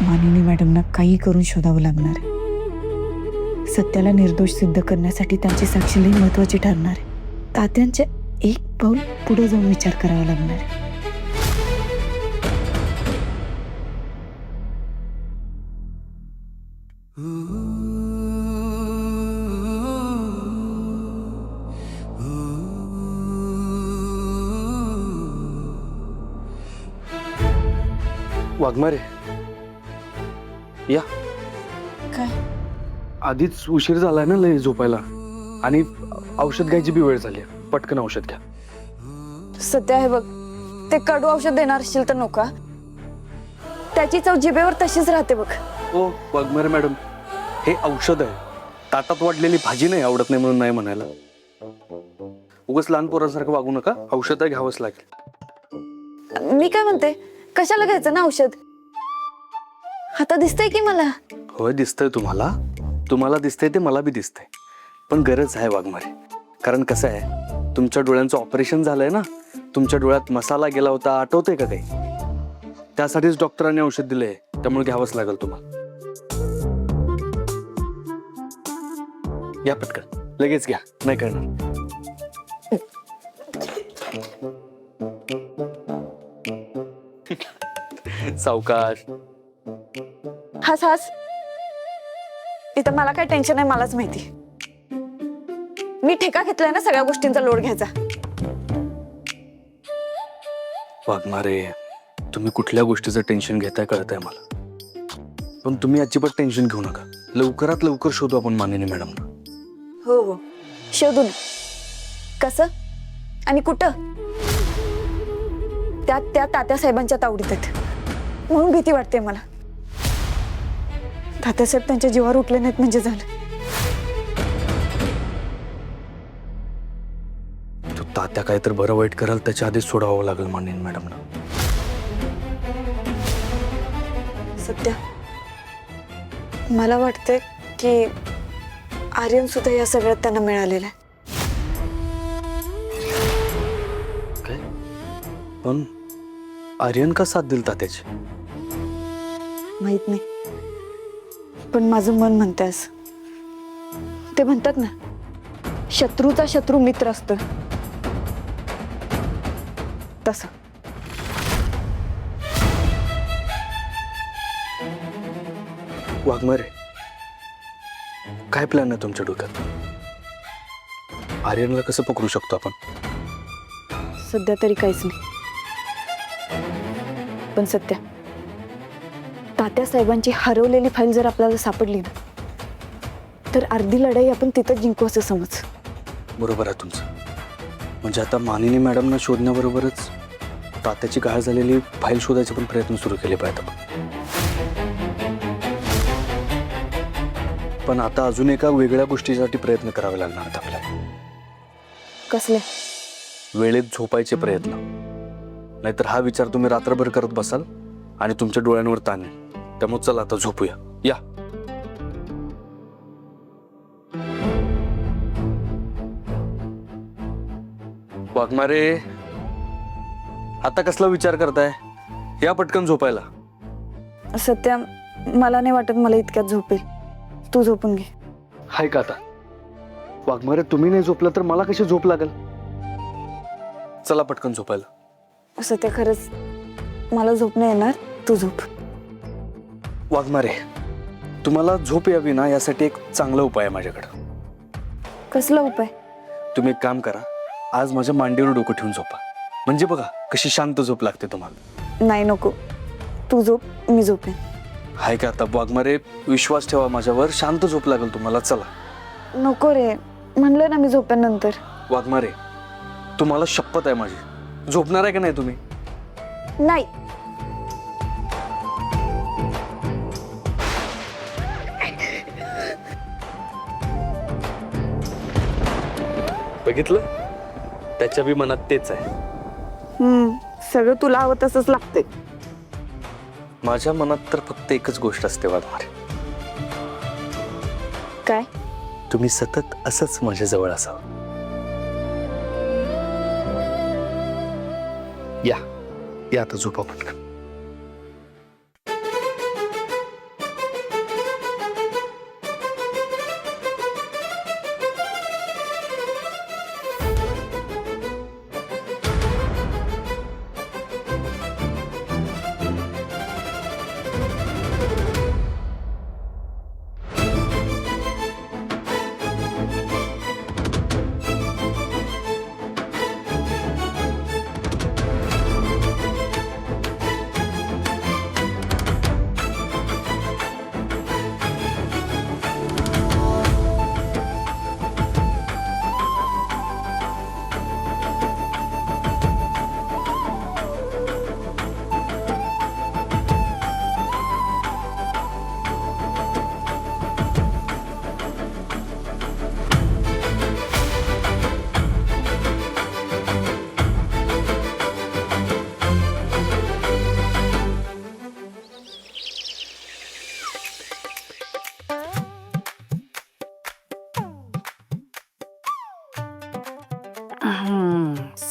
मानिनी मॅडमना काही करून शोधावं लागणार आहे. सत्याला निर्दोष सिद्ध करण्यासाठी त्यांची साक्ष लई महत्वाची ठरणार आहे. तात्यांचे एक पाऊल पुढे जाऊन विचार करावा लागणार आहे. वाघमारे या. काय आधीच उशीर झालाय ना लय झोपायला, आणि औषध घ्यायची बी वेळ झाली. पटकन औषध घ्या. सध्या हे बघ, ते कडू औषध देणार असशील तर नका. त्याची चव जिभेवर तशीच राहते बघ. ओ वाघमारे मॅडम, हे औषध आहे. ताटात वाढलेली भाजी नाही आवडत नाही म्हणून नाही म्हणायला. उगाच लहान पोरांसारखं वागू नका. औषध आहे, घ्यावंच लागेल. मी काय म्हणते, कशाला घ्यायचं ना औषध? आता दिसतंय की मला. होय दिसतंय तुम्हाला. तुम्हाला दिसतंय ते मला बी दिसतंय. पण गरज आहे वाघमारे. कारण कसं आहे, तुमच्या डोळ्यांचं ऑपरेशन झालंय ना. तुमच्या डोळ्यात मसाला गेला होता, आठवतंय का काही? त्यासाठीच डॉक्टरांनी औषध दिलंय. त्यामुळे घ्यावंच लागेल तुम्हाला. या पटकन, लगेच घ्या, नाही करणार. सावकाश. हस हस. इथं मला काय टेन्शन आहे मलाच माहिती. मी ठेका घेतलाय ना सगळ्या गोष्टींचा लोड घ्यायचा. वाघमारे, तुम्ही कुठल्या गोष्टीचं टेन्शन घेताय कळतंय मला. पण तुम्ही अजिबात टेन्शन घेऊ नका. लवकरात लवकर शोधू आपण मानिनी मॅडमना. हो हो, शोधू ना. कसं आणि कुठं? त्या तात्यासाहेबांच्या तावडीत आहेत म्हणून भीती वाटते मला. तात्यासाहेब त्यांच्या जीवावर उठले नाहीत म्हणजे झालं. तो तात्या काय तर बरं वाईट कराल त्याच्या आधीच सोडावं लागेल मानिनी मॅडमना. सध्या मला वाटतंय की आर्यन सुद्धा या सगळ्यात त्यांना मिळालेलं आहे. काय? पण आर्यन का साथ दिल तात्याची? माहित नाही, पण माझं मन म्हणतंय असं. ते म्हणतात ना, शत्रूचा शत्रू मित्र असतो तसं. वाघमारे, काय प्लॅन आहे तुमच्या डोक्यात? आर्यनला कसं पकडू शकतो आपण? सध्या तरी काहीच नाही. पण सत्या, तात्यासाहेबांची हरवलेली फाईल जर आपल्याला सापडली ना, तर अर्धी लढाई आपण तिथं जिंकू असं समज. बरोबर आहे तुमचं. म्हणजे आता मानिनी मॅडमना शोधण्याबरोबरच तात्याची गाळ झालेली फाईल शोधायचे पण प्रयत्न सुरू केले पाहिजेत आपण. पण आता अजून एका वेगळ्या गोष्टीसाठी प्रयत्न करावे लागणार आहेत आपल्याला. कसले? वेळेत झोपायचे प्रयत्न. नाहीतर हा विचार तुम्ही रात्रभर करत बसाल आणि तुमच्या डोळ्यांवर ताण येईल. त्यामुळे चला आता झोपूया. या. वाघमारे, आता कसला विचार करताय? या पटकन झोपायला. सत्या, मला नाही वाटत मला इतक्यात झोपेल. तू झोपून घे. हाय का आता? वाघमारे, तुम्ही नाही झोपला तर मला कशी झोप लागेल? चला पटकन झोपायला. सत्या, खरंच मला झोप नाही येणार. तू झोप. वाघमारे, तुम्हाला झोप यावी ना, यासाठी एक चांगला उपाय आहे माझ्याकडे. कसला उपाय? तुम्ही एक काम करा, आज माझ्या मांडीवर डोकं ठेवून झोपा. म्हणजे बघा कशी शांत झोप लागते तुम्हाला. नाही, नको. तू झोप, मी झोपेन. हाय का आता? वाघमारे, विश्वास ठेवा माझ्यावर. शांत झोप लागेल तुम्हाला. चला. नको रे, म्हणलं ना मी झोपेन नंतर. वाघमारे, तुम्हाला शपथ आहे माझी. झोपणार आहे का नाही तुम्ही? नाही. बघितलं? त्याच्या बी मनात तेच आहे. सगळं तुला हवं तसंच लागतंय. माझ्या मनात तर फक्त एकच गोष्ट असते वाघमारे. काय? तुम्ही सतत असंच माझ्या जवळ असावं. या आता झोपा पटकन.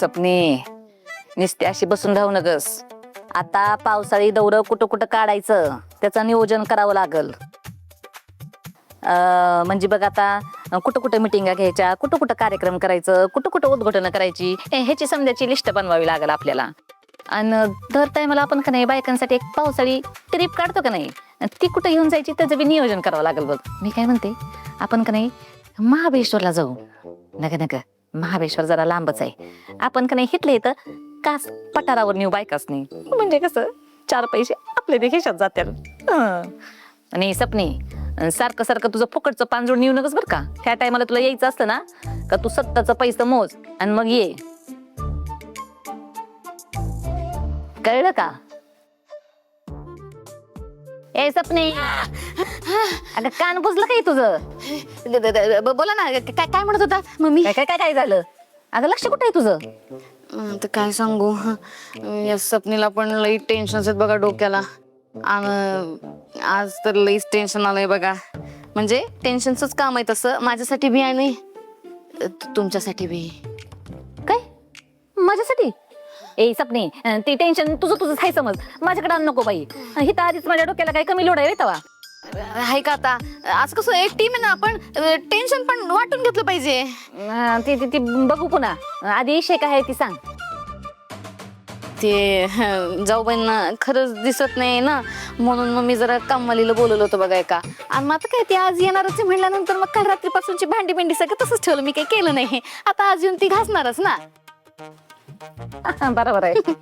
सपनी नुसते अशी बसून राहू नगस. आता पावसाळी दौरं कुठं कुठं काढायचं त्याचं नियोजन करावं लागल. म्हणजे बघ आता कुठं कुठं मिटिंगा घ्यायच्या, कुठं कुठं कार्यक्रम करायचं, कुठं कुठं उद्घाटन करायची, ह्याची समजायची लिस्ट बनवावी लागेल आपल्याला. आणि दर टायमाला आपण का नाही बायकांसाठी एक पावसाळी ट्रिप काढतो का नाही, ती कुठं घेऊन जायची त्याचं बी नियोजन करावं लागेल. बघ मी काय म्हणते, आपण का नाही महाबळेश्वरला जाऊ. नका नका, महाबळेश्वर जरा लांबच आहे. आपण का नाही हिथले इथं कास पठारावर नेऊ बायकाच नाही, म्हणजे कसं 4 पैसे आपले ते खिशात जातील. आणि सपनी सारखं सारखं तुझं फुकटचं पांजूळ नेऊ नकच बरं का. ह्या टायमाला तुला यायचं असतं ना का तू सत्ताचं पैसे मोज आणि मग ये. कळलं का? ए सपने, अगं कान बुजलं काय तुझं? बोला ना, काय काय म्हणत होता मम्मी? काय काय काय काय झालं? अगं लक्ष कुठं आहे तुझं? तर काय सांगू, या सपनीला पण लई टेन्शन आहेत बघा डोक्याला. आणि आज तर लईच टेन्शन आलंय बघा. म्हणजे टेन्शनच काम आहे तसं माझ्यासाठी बी आणि तुमच्यासाठी बी. काय माझ्यासाठी? ए सपने, ते टेन्शन तुझं तुझंच आहे समज, माझ्याकडे आण नको बाई. हिथं आधीच माझ्या डोक्याला काय कमी लोड आहे तवा. आहे का आता? आज कसं एक टीम आहे ना, आपण टेन्शन पण वाटून घेतलं पाहिजे. ती बघू पुन्हा. आधी विषय काय आहे ती सांग. ते जाऊबाईंना खरंच दिसत नाही ना, म्हणून मग मी जरा कामवालीला बोलवलं होतं बघा एका. आणि मग आता काय, ती आज येणारच आहे म्हणल्यानंतर मग काल रात्रीपासूनची भांडी बिंडी सगळं तसंच ठेवलं, मी काही केलं नाही. आता आज येऊन ती घासणारच ना. बरोबर आहे.